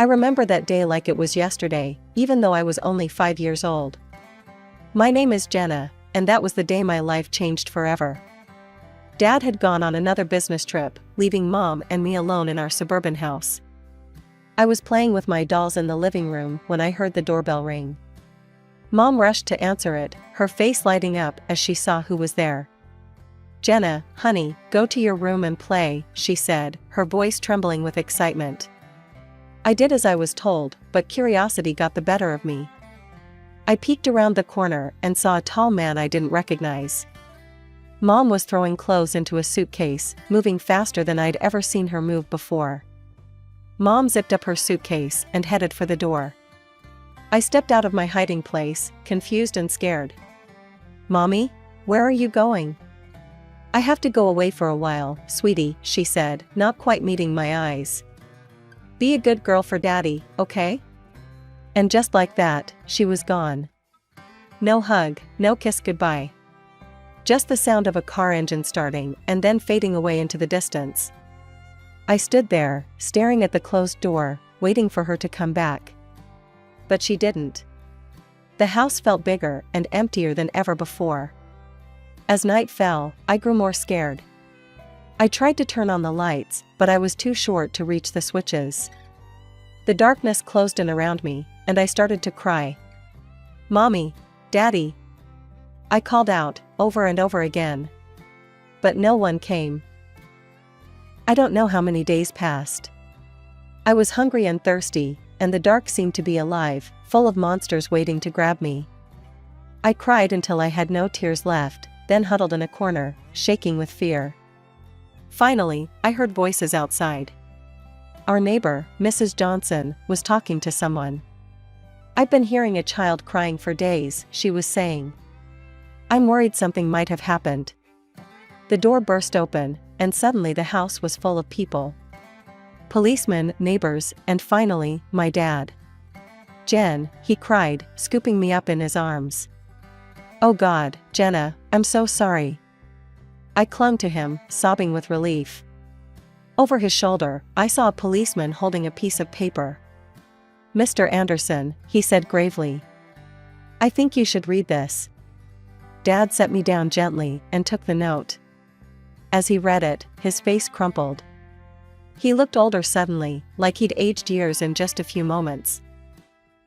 I remember that day like it was yesterday, even though I was only 5 years old. My name is Jenna, and that was the day my life changed forever. Dad had gone on another business trip, leaving Mom and me alone in our suburban house. I was playing with my dolls in the living room when I heard the doorbell ring. Mom rushed to answer it, her face lighting up as she saw who was there. "Jenna, honey, go to your room and play," she said, her voice trembling with excitement. I did as I was told, but curiosity got the better of me. I peeked around the corner and saw a tall man I didn't recognize. Mom was throwing clothes into a suitcase, moving faster than I'd ever seen her move before. Mom zipped up her suitcase and headed for the door. I stepped out of my hiding place, confused and scared. "Mommy, where are you going?" "I have to go away for a while, sweetie," she said, not quite meeting my eyes. "Be a good girl for Daddy, okay?" And just like that, she was gone. No hug, no kiss goodbye. Just the sound of a car engine starting and then fading away into the distance. I stood there, staring at the closed door, waiting for her to come back. But she didn't. The house felt bigger and emptier than ever before. As night fell, I grew more scared. I tried to turn on the lights, but I was too short to reach the switches. The darkness closed in around me, and I started to cry. "Mommy, Daddy." I called out, over and over again. But no one came. I don't know how many days passed. I was hungry and thirsty, and the dark seemed to be alive, full of monsters waiting to grab me. I cried until I had no tears left, then huddled in a corner, shaking with fear. Finally, I heard voices outside. Our neighbor, Mrs. Johnson, was talking to someone. "I've been hearing a child crying for days," she was saying. "I'm worried something might have happened." The door burst open, and suddenly the house was full of people. Policemen, neighbors, and finally, my dad. "Jen," he cried, scooping me up in his arms. "Oh God, Jenna, I'm so sorry." I clung to him, sobbing with relief. Over his shoulder, I saw a policeman holding a piece of paper. "Mr. Anderson," he said gravely. "I think you should read this." Dad set me down gently and took the note. As he read it, his face crumpled. He looked older suddenly, like he'd aged years in just a few moments.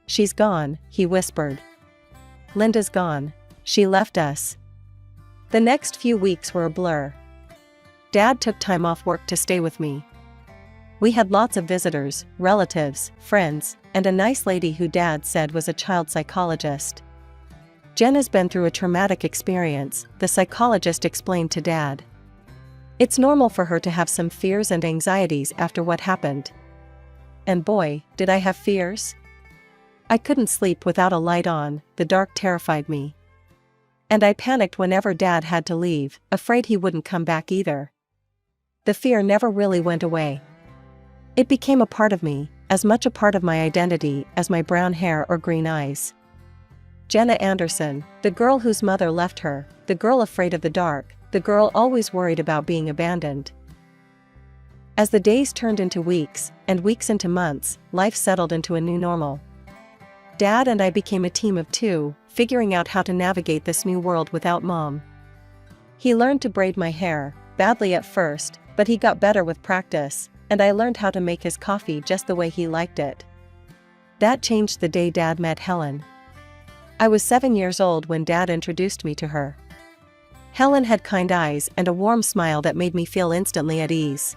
"She's gone," he whispered. "Linda's gone. She left us." The next few weeks were a blur. Dad took time off work to stay with me. We had lots of visitors, relatives, friends, and a nice lady who Dad said was a child psychologist. "Jenna's been through a traumatic experience," the psychologist explained to Dad. "It's normal for her to have some fears and anxieties after what happened." And boy, did I have fears. I couldn't sleep without a light on, the dark terrified me. And I panicked whenever Dad had to leave, afraid he wouldn't come back either. The fear never really went away. It became a part of me, as much a part of my identity as my brown hair or green eyes. Jenna Anderson, the girl whose mother left her, the girl afraid of the dark, the girl always worried about being abandoned. As the days turned into weeks, and weeks into months, life settled into a new normal. Dad and I became a team of two, figuring out how to navigate this new world without Mom. He learned to braid my hair, badly at first, but he got better with practice, and I learned how to make his coffee just the way he liked it. That changed the day Dad met Helen. I was 7 years old when Dad introduced me to her. Helen had kind eyes and a warm smile that made me feel instantly at ease.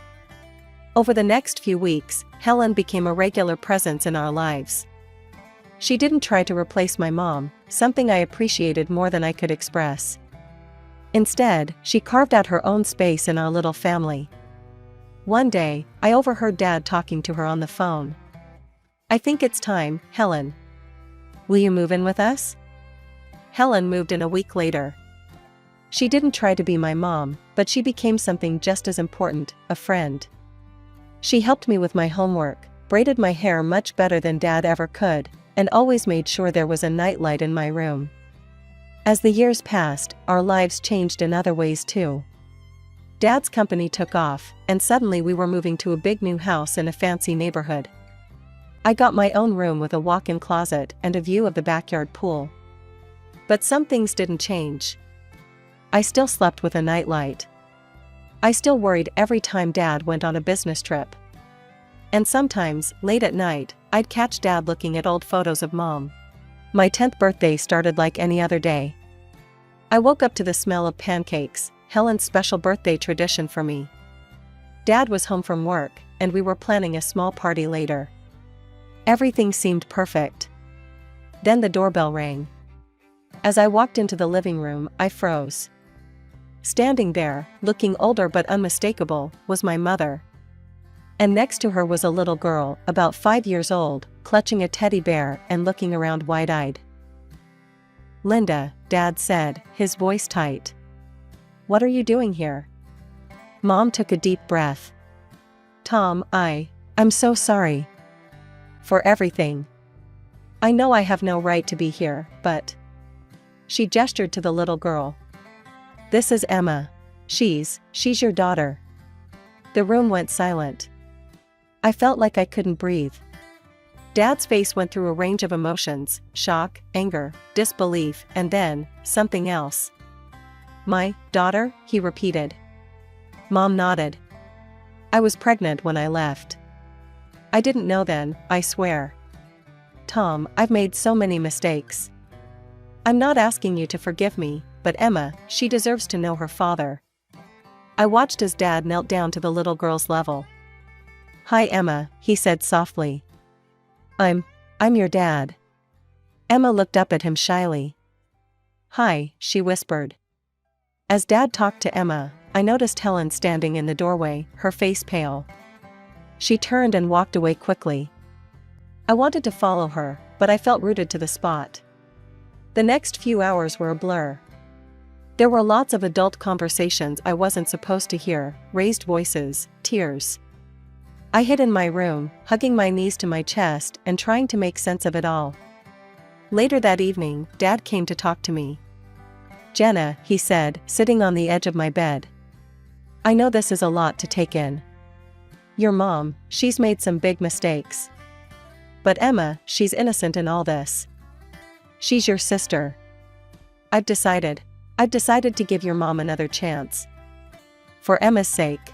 Over the next few weeks, Helen became a regular presence in our lives. She didn't try to replace my mom, something I appreciated more than I could express. Instead, she carved out her own space in our little family. One day, I overheard Dad talking to her on the phone. "I think it's time, Helen. Will you move in with us?" Helen moved in a week later. She didn't try to be my mom, but she became something just as important, a friend. She helped me with my homework, braided my hair much better than Dad ever could, and always made sure there was a nightlight in my room. As the years passed, our lives changed in other ways too. Dad's company took off, and suddenly we were moving to a big new house in a fancy neighborhood. I got my own room with a walk-in closet and a view of the backyard pool. But some things didn't change. I still slept with a nightlight. I still worried every time Dad went on a business trip. And sometimes, late at night, I'd catch Dad looking at old photos of Mom. My 10th birthday started like any other day. I woke up to the smell of pancakes, Helen's special birthday tradition for me. Dad was home from work, and we were planning a small party later. Everything seemed perfect. Then the doorbell rang. As I walked into the living room, I froze. Standing there, looking older but unmistakable, was my mother. And next to her was a little girl, about 5 years old, clutching a teddy bear and looking around wide-eyed. "Linda," Dad said, his voice tight. "What are you doing here?" Mom took a deep breath. "Tom, I'm so sorry. For everything. I know I have no right to be here, but..." She gestured to the little girl. "This is Emma. She's your daughter." The room went silent. I felt like I couldn't breathe. Dad's face went through a range of emotions: shock, anger, disbelief, and then, something else. "My daughter?" he repeated. Mom nodded. "I was pregnant when I left. I didn't know then, I swear. Tom, I've made so many mistakes. I'm not asking you to forgive me, but Emma, she deserves to know her father." I watched as Dad knelt down to the little girl's level. "Hi Emma," he said softly. I'm your dad." Emma looked up at him shyly. "Hi," she whispered. As Dad talked to Emma, I noticed Helen standing in the doorway, her face pale. She turned and walked away quickly. I wanted to follow her, but I felt rooted to the spot. The next few hours were a blur. There were lots of adult conversations I wasn't supposed to hear, raised voices, tears. I hid in my room, hugging my knees to my chest and trying to make sense of it all. Later that evening, Dad came to talk to me. "Jenna," he said, sitting on the edge of my bed. "I know this is a lot to take in. Your mom, she's made some big mistakes. But Emma, she's innocent in all this. She's your sister. I've decided to give your mom another chance. For Emma's sake."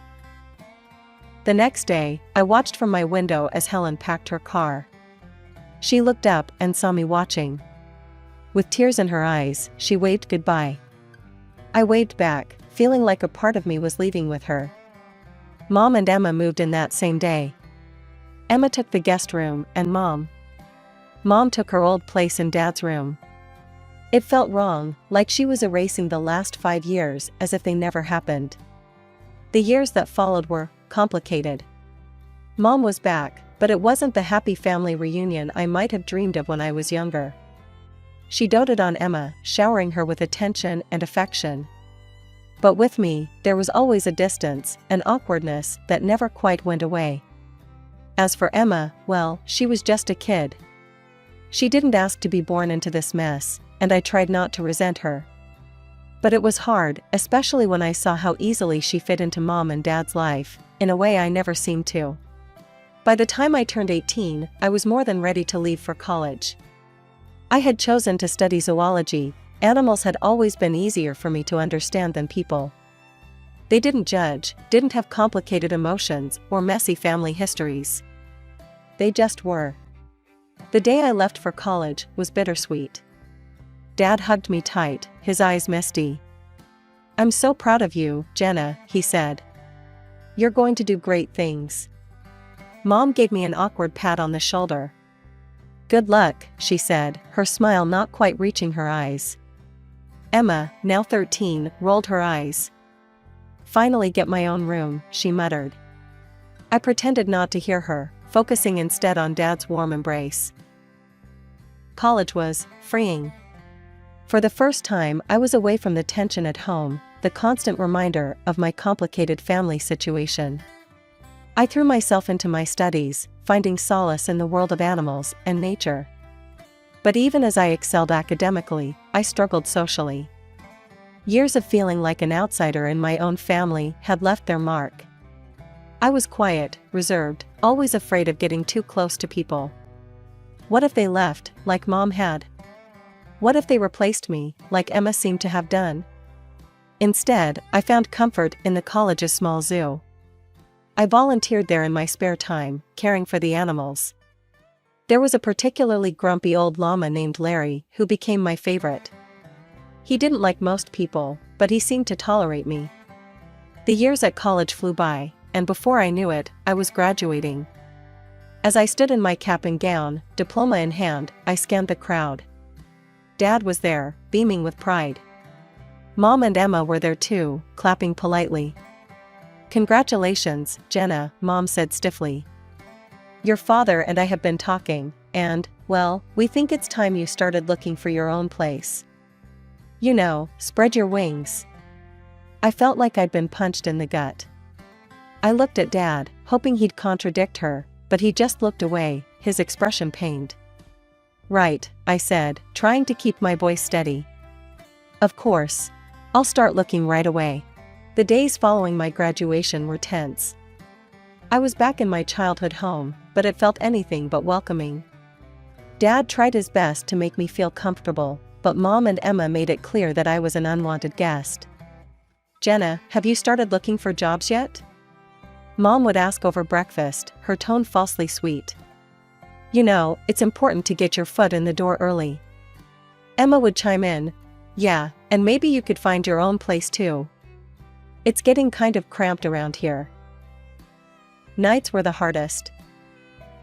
The next day, I watched from my window as Helen packed her car. She looked up and saw me watching. With tears in her eyes, she waved goodbye. I waved back, feeling like a part of me was leaving with her. Mom and Emma moved in that same day. Emma took the guest room, and Mom took her old place in Dad's room. It felt wrong, like she was erasing the last 5 years as if they never happened. The years that followed were complicated. Mom was back, but it wasn't the happy family reunion I might have dreamed of when I was younger. She doted on Emma, showering her with attention and affection. But with me, there was always a distance, an awkwardness that never quite went away. As for Emma, well, she was just a kid. She didn't ask to be born into this mess, and I tried not to resent her. But it was hard, especially when I saw how easily she fit into Mom and Dad's life, in a way I never seemed to. By the time I turned 18, I was more than ready to leave for college. I had chosen to study zoology. Animals had always been easier for me to understand than people. They didn't judge, didn't have complicated emotions or messy family histories. They just were. The day I left for college was bittersweet. Dad hugged me tight, his eyes misty. "I'm so proud of you, Jenna," he said. "You're going to do great things." Mom gave me an awkward pat on the shoulder. "Good luck," she said, her smile not quite reaching her eyes. Emma, now 13, rolled her eyes. "Finally get my own room," she muttered. I pretended not to hear her, focusing instead on Dad's warm embrace. College was freeing. For the first time, I was away from the tension at home, the constant reminder of my complicated family situation. I threw myself into my studies, finding solace in the world of animals and nature. But even as I excelled academically, I struggled socially. Years of feeling like an outsider in my own family had left their mark. I was quiet, reserved, always afraid of getting too close to people. What if they left, like Mom had? What if they replaced me, like Emma seemed to have done? Instead, I found comfort in the college's small zoo. I volunteered there in my spare time, caring for the animals. There was a particularly grumpy old llama named Larry who became my favorite. He didn't like most people, but he seemed to tolerate me. The years at college flew by, and before I knew it, I was graduating. As I stood in my cap and gown, diploma in hand, I scanned the crowd. Dad was there, beaming with pride. Mom and Emma were there too, clapping politely. "Congratulations, Jenna," Mom said stiffly. "Your father and I have been talking, and, well, we think it's time you started looking for your own place. You know, spread your wings." I felt like I'd been punched in the gut. I looked at Dad, hoping he'd contradict her, but he just looked away, his expression pained. "Right," I said, trying to keep my voice steady. "Of course. I'll start looking right away." The days following my graduation were tense. I was back in my childhood home, but it felt anything but welcoming. Dad tried his best to make me feel comfortable, but Mom and Emma made it clear that I was an unwanted guest. "Jenna, have you started looking for jobs yet?" Mom would ask over breakfast, her tone falsely sweet. "You know, it's important to get your foot in the door early." Emma would chime in, "Yeah, and maybe you could find your own place too. It's getting kind of cramped around here." Nights were the hardest.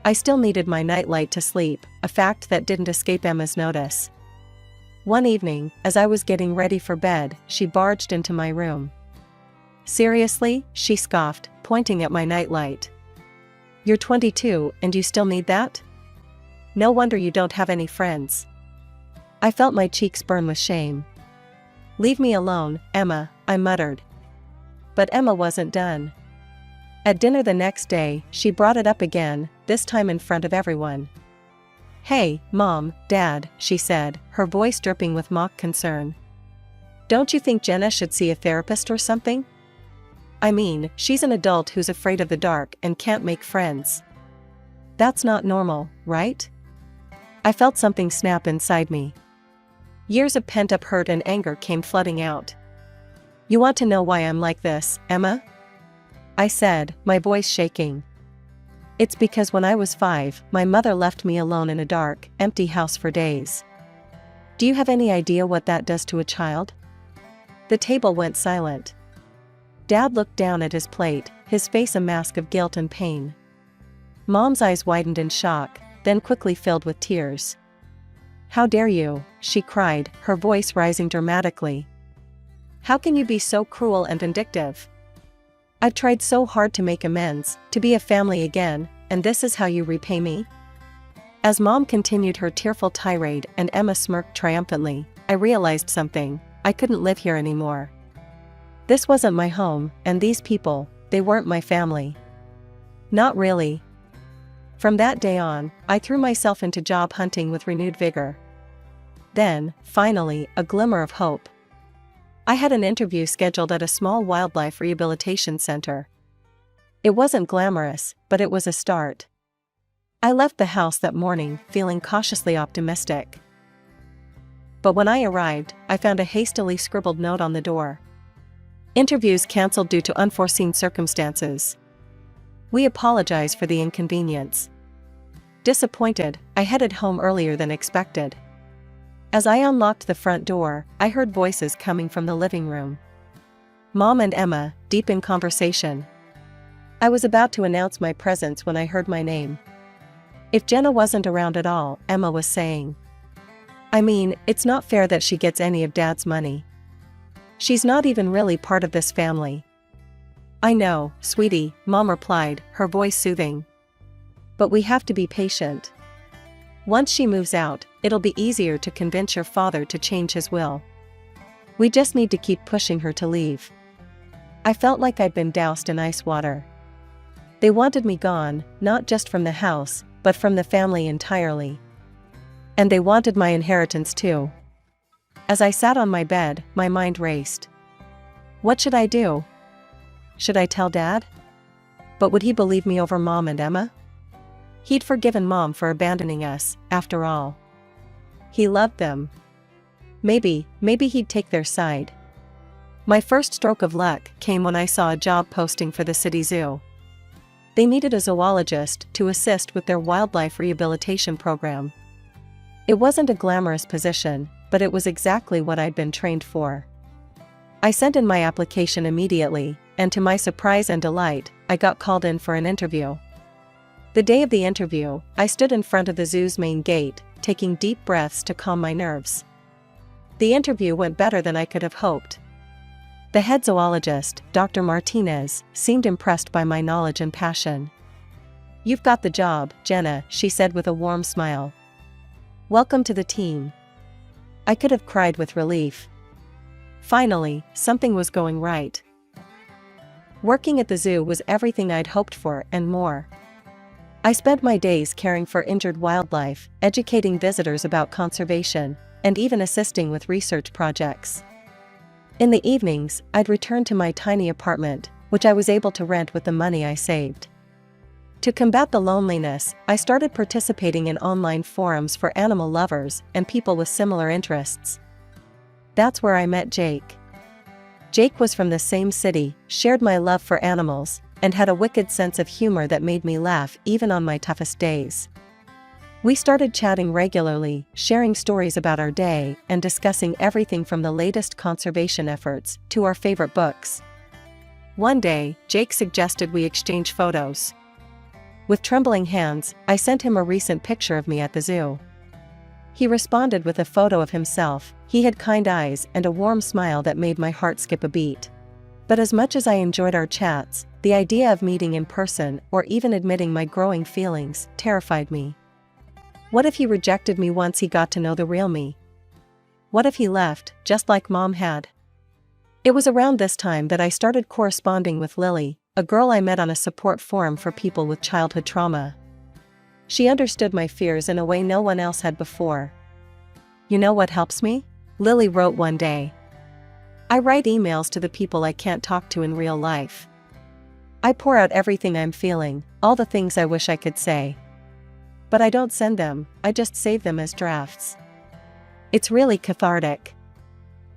I still needed my nightlight to sleep, a fact that didn't escape Emma's notice. One evening, as I was getting ready for bed, she barged into my room. "Seriously?" she scoffed, pointing at my nightlight. "You're 22 and you still need that? No wonder you don't have any friends." I felt my cheeks burn with shame. "Leave me alone, Emma," I muttered. But Emma wasn't done. At dinner the next day, she brought it up again, this time in front of everyone. "Hey, Mom, Dad," she said, her voice dripping with mock concern. "Don't you think Jenna should see a therapist or something? I mean, she's an adult who's afraid of the dark and can't make friends. That's not normal, right?" I felt something snap inside me. Years of pent-up hurt and anger came flooding out. "You want to know why I'm like this, Emma?" I said, my voice shaking. "It's because when I was 5, my mother left me alone in a dark, empty house for days. Do you have any idea what that does to a child?" The table went silent. Dad looked down at his plate, his face a mask of guilt and pain. Mom's eyes widened in shock, then quickly filled with tears. "How dare you?" she cried, her voice rising dramatically. "How can you be so cruel and vindictive? I've tried so hard to make amends, to be a family again, and this is how you repay me?" As Mom continued her tearful tirade and Emma smirked triumphantly, I realized something: I couldn't live here anymore. This wasn't my home, and these people, they weren't my family. Not really. From that day on, I threw myself into job hunting with renewed vigor. Then, finally, a glimmer of hope. I had an interview scheduled at a small wildlife rehabilitation center. It wasn't glamorous, but it was a start. I left the house that morning feeling cautiously optimistic. But when I arrived, I found a hastily scribbled note on the door. "Interviews canceled due to unforeseen circumstances. We apologize for the inconvenience." Disappointed, I headed home earlier than expected. As I unlocked the front door, I heard voices coming from the living room. Mom and Emma, deep in conversation. I was about to announce my presence when I heard my name. "If Jenna wasn't around at all," Emma was saying. "I mean, it's not fair that she gets any of Dad's money. She's not even really part of this family." "I know, sweetie," Mom replied, her voice soothing. "But we have to be patient. Once she moves out, it'll be easier to convince your father to change his will. We just need to keep pushing her to leave." I felt like I'd been doused in ice water. They wanted me gone, not just from the house, but from the family entirely. And they wanted my inheritance too. As I sat on my bed, my mind raced. What should I do? Should I tell Dad? But would he believe me over Mom and Emma? He'd forgiven Mom for abandoning us, after all. He loved them. Maybe he'd take their side. My first stroke of luck came when I saw a job posting for the city zoo. They needed a zoologist to assist with their wildlife rehabilitation program. It wasn't a glamorous position, but it was exactly what I'd been trained for. I sent in my application immediately, and to my surprise and delight, I got called in for an interview. The day of the interview, I stood in front of the zoo's main gate, taking deep breaths to calm my nerves. The interview went better than I could have hoped. The head zoologist, Dr. Martinez, seemed impressed by my knowledge and passion. "You've got the job, Jenna," she said with a warm smile. "Welcome to the team." I could have cried with relief. Finally, something was going right. Working at the zoo was everything I'd hoped for and more. I spent my days caring for injured wildlife, educating visitors about conservation, and even assisting with research projects. In the evenings, I'd return to my tiny apartment, which I was able to rent with the money I saved. To combat the loneliness, I started participating in online forums for animal lovers and people with similar interests. That's where I met Jake. Jake was from the same city, shared my love for animals, and had a wicked sense of humor that made me laugh even on my toughest days. We started chatting regularly, sharing stories about our day, and discussing everything from the latest conservation efforts to our favorite books. One day, Jake suggested we exchange photos. With trembling hands, I sent him a recent picture of me at the zoo. He responded with a photo of himself. He had kind eyes and a warm smile that made my heart skip a beat. But as much as I enjoyed our chats, the idea of meeting in person or even admitting my growing feelings terrified me. What if he rejected me once he got to know the real me? What if he left, just like Mom had? It was around this time that I started corresponding with Lily, a girl I met on a support forum for people with childhood trauma. She understood my fears in a way no one else had before. "You know what helps me?" Lily wrote one day. "I write emails to the people I can't talk to in real life. I pour out everything I'm feeling, all the things I wish I could say. But I don't send them, I just save them as drafts. It's really cathartic."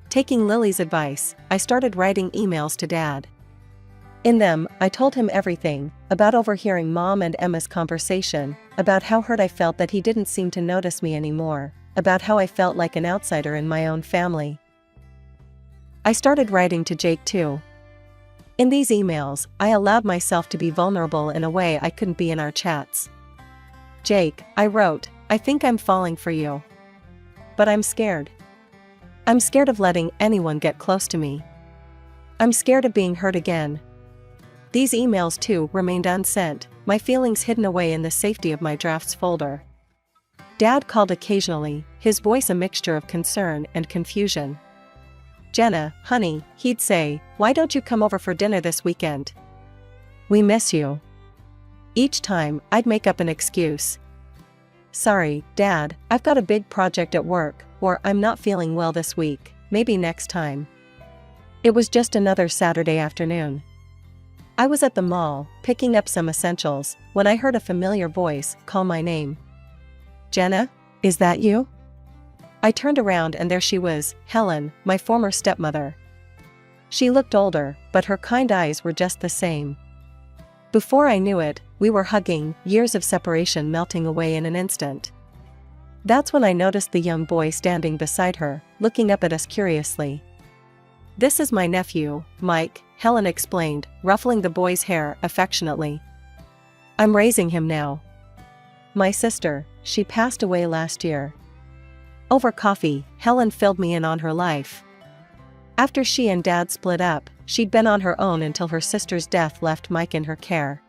Taking Lily's advice, I started writing emails to Dad. In them, I told him everything, about overhearing Mom and Emma's conversation, about how hurt I felt that he didn't seem to notice me anymore, about how I felt like an outsider in my own family. I started writing to Jake too. In these emails, I allowed myself to be vulnerable in a way I couldn't be in our chats. "Jake," I wrote, "I think I'm falling for you. But I'm scared. I'm scared of letting anyone get close to me. I'm scared of being hurt again." These emails too remained unsent, my feelings hidden away in the safety of my drafts folder. Dad called occasionally, his voice a mixture of concern and confusion. "Jenna, honey," he'd say, "why don't you come over for dinner this weekend? We miss you." Each time, I'd make up an excuse. "Sorry, Dad, I've got a big project at work," or "I'm not feeling well this week, maybe next time." It was just another Saturday afternoon. I was at the mall, picking up some essentials, when I heard a familiar voice call my name. "Jenna, is that you?" I turned around and there she was, Helen, my former stepmother. She looked older, but her kind eyes were just the same. Before I knew it, we were hugging, years of separation melting away in an instant. That's when I noticed the young boy standing beside her, looking up at us curiously. "This is my nephew, Mike," Helen explained, ruffling the boy's hair affectionately. "I'm raising him now. My sister, she passed away last year." Over coffee, Helen filled me in on her life. After she and Dad split up, she'd been on her own until her sister's death left Mike in her care.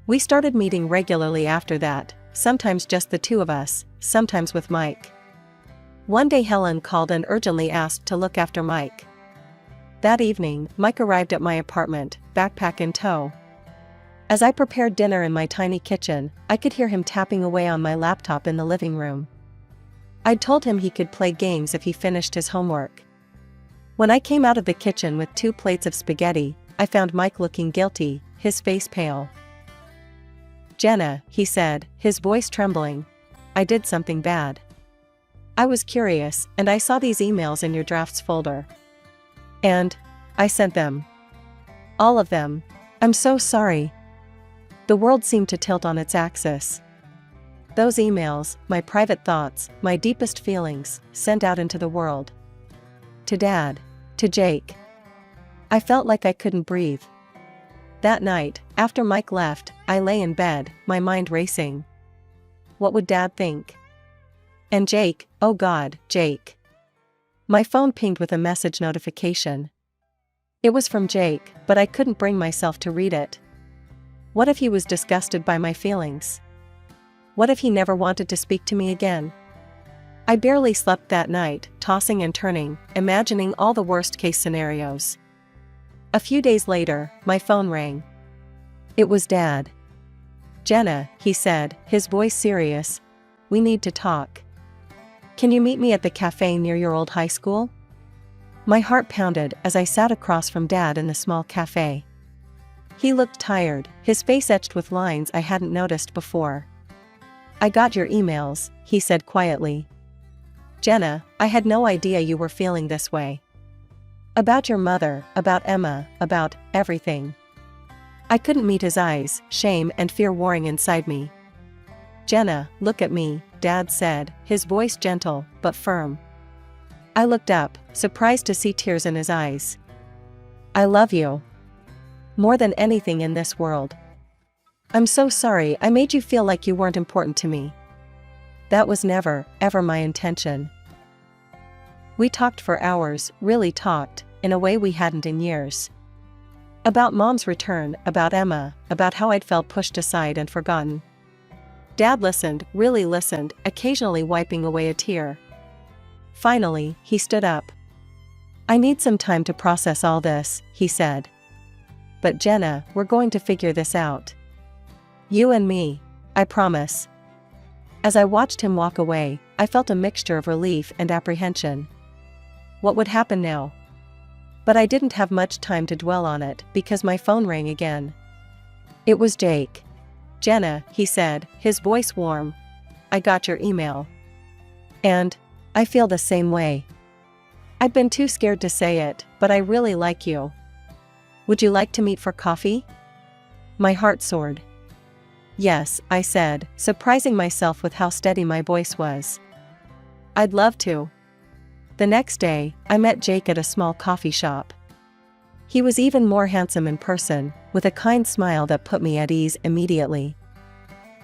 We started meeting regularly after that, sometimes just the two of us, sometimes with Mike. One day Helen called and urgently asked to look after Mike. That evening, Mike arrived at my apartment, backpack in tow. As I prepared dinner in my tiny kitchen, I could hear him tapping away on my laptop in the living room. I'd told him he could play games if he finished his homework. When I came out of the kitchen with 2 plates of spaghetti, I found Mike looking guilty, his face pale. Jenna, he said, his voice trembling. I did something bad. I was curious, and I saw these emails in your drafts folder. And I sent them. All of them. I'm so sorry. The world seemed to tilt on its axis. Those emails, my private thoughts, my deepest feelings, sent out into the world. To Dad. To Jake. I felt like I couldn't breathe. That night, after Mike left, I lay in bed, my mind racing. What would Dad think? And Jake, oh God, Jake. My phone pinged with a message notification. It was from Jake, but I couldn't bring myself to read it. What if he was disgusted by my feelings? What if he never wanted to speak to me again? I barely slept that night, tossing and turning, imagining all the worst-case scenarios. A few days later, my phone rang. It was Dad. Jenna, he said, his voice serious. We need to talk. Can you meet me at the cafe near your old high school? My heart pounded as I sat across from Dad in the small cafe. He looked tired, his face etched with lines I hadn't noticed before. I got your emails, he said quietly. Jenna, I had no idea you were feeling this way. About your mother, about Emma, about everything. I couldn't meet his eyes, shame and fear warring inside me. Jenna, look at me, Dad said, his voice gentle, but firm. I looked up, surprised to see tears in his eyes. I love you. More than anything in this world. I'm so sorry I made you feel like you weren't important to me. That was never, ever my intention. We talked for hours, really talked, in a way we hadn't in years. About Mom's return, about Emma, about how I'd felt pushed aside and forgotten. Dad listened, really listened, occasionally wiping away a tear. Finally, he stood up. I need some time to process all this, he said. But Jenna, we're going to figure this out. You and me, I promise. As I watched him walk away, I felt a mixture of relief and apprehension. What would happen now? But I didn't have much time to dwell on it because my phone rang again. It was Jake. Jenna, he said, his voice warm. I got your email. And I feel the same way. I'd been too scared to say it, but I really like you. Would you like to meet for coffee? My heart soared. Yes, I said, surprising myself with how steady my voice was. I'd love to. The next day, I met Jake at a small coffee shop. He was even more handsome in person, with a kind smile that put me at ease immediately.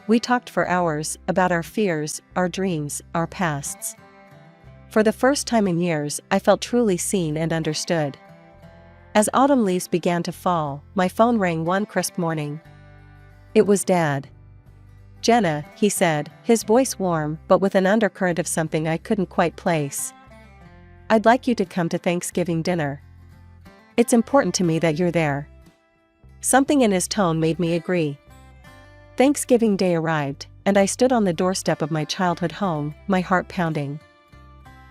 We talked for hours about our fears, our dreams, our pasts. For the first time in years, I felt truly seen and understood. As autumn leaves began to fall, my phone rang one crisp morning. It was Dad. Jenna, he said, his voice warm but with an undercurrent of something I couldn't quite place. I'd like you to come to Thanksgiving dinner. It's important to me that you're there. Something in his tone made me agree. Thanksgiving Day arrived, and I stood on the doorstep of my childhood home, my heart pounding.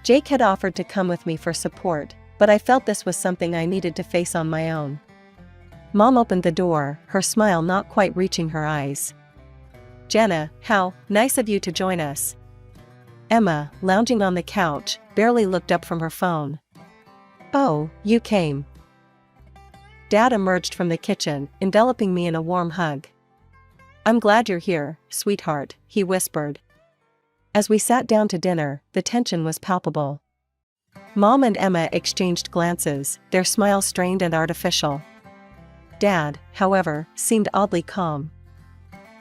Jake had offered to come with me for support, but I felt this was something I needed to face on my own. Mom opened the door, her smile not quite reaching her eyes. Jenna, how nice of you to join us. Emma, lounging on the couch, barely looked up from her phone. Oh, you came. Dad emerged from the kitchen, enveloping me in a warm hug. I'm glad you're here, sweetheart, he whispered. As we sat down to dinner, the tension was palpable. Mom and Emma exchanged glances, their smiles strained and artificial. Dad, however, seemed oddly calm.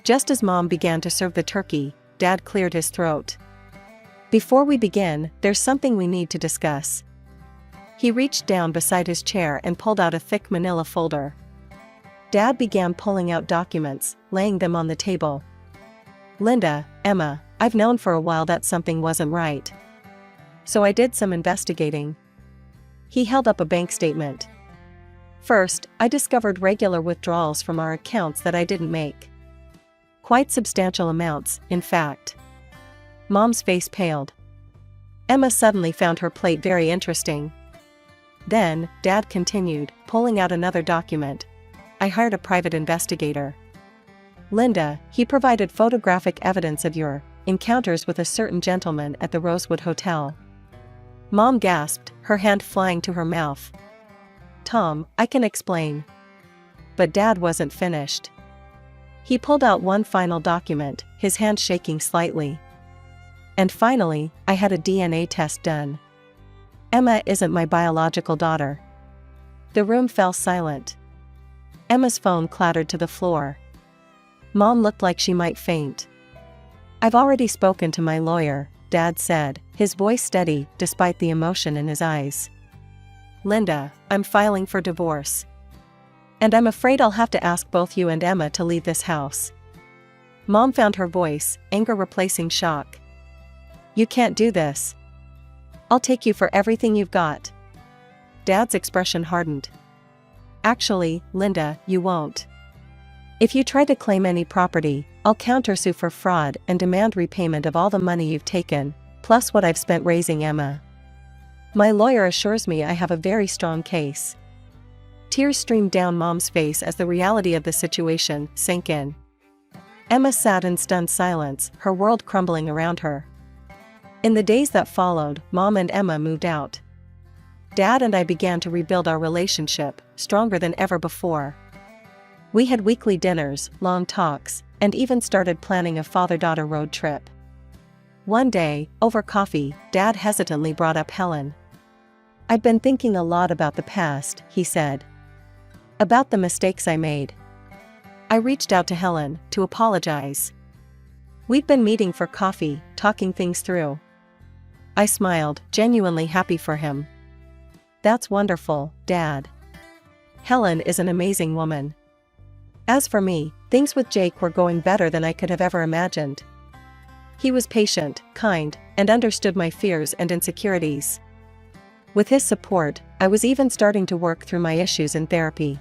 Just as Mom began to serve the turkey, Dad cleared his throat. Before we begin, there's something we need to discuss. He reached down beside his chair and pulled out a thick manila folder. Dad began pulling out documents, laying them on the table. Linda, Emma, I've known for a while that something wasn't right. So I did some investigating. He held up a bank statement. First, I discovered regular withdrawals from our accounts that I didn't make. Quite substantial amounts, in fact. Mom's face paled. Emma suddenly found her plate very interesting. Then, Dad continued, pulling out another document. I hired a private investigator. Linda, he provided photographic evidence of your encounters with a certain gentleman at the Rosewood Hotel. Mom gasped, her hand flying to her mouth. Tom, I can explain. But Dad wasn't finished. He pulled out one final document, his hand shaking slightly. And finally, I had a DNA test done. Emma isn't my biological daughter. The room fell silent. Emma's phone clattered to the floor. Mom looked like she might faint. I've already spoken to my lawyer, Dad said, his voice steady despite the emotion in his eyes. Linda, I'm filing for divorce. And I'm afraid I'll have to ask both you and Emma to leave this house. Mom found her voice, anger replacing shock. You can't do this. I'll take you for everything you've got. Dad's expression hardened. Actually, Linda, you won't. If you try to claim any property, I'll countersue for fraud and demand repayment of all the money you've taken, plus what I've spent raising Emma. My lawyer assures me I have a very strong case. Tears streamed down Mom's face as the reality of the situation sank in. Emma sat in stunned silence, her world crumbling around her. In the days that followed, Mom and Emma moved out. Dad and I began to rebuild our relationship, stronger than ever before. We had weekly dinners, long talks, and even started planning a father-daughter road trip. One day, over coffee, Dad hesitantly brought up Helen. I'd been thinking a lot about the past, he said. About the mistakes I made. I reached out to Helen to apologize. We'd been meeting for coffee, talking things through. I smiled, genuinely happy for him. That's wonderful, Dad. Helen is an amazing woman. As for me, things with Jake were going better than I could have ever imagined. He was patient, kind, and understood my fears and insecurities. With his support, I was even starting to work through my issues in therapy.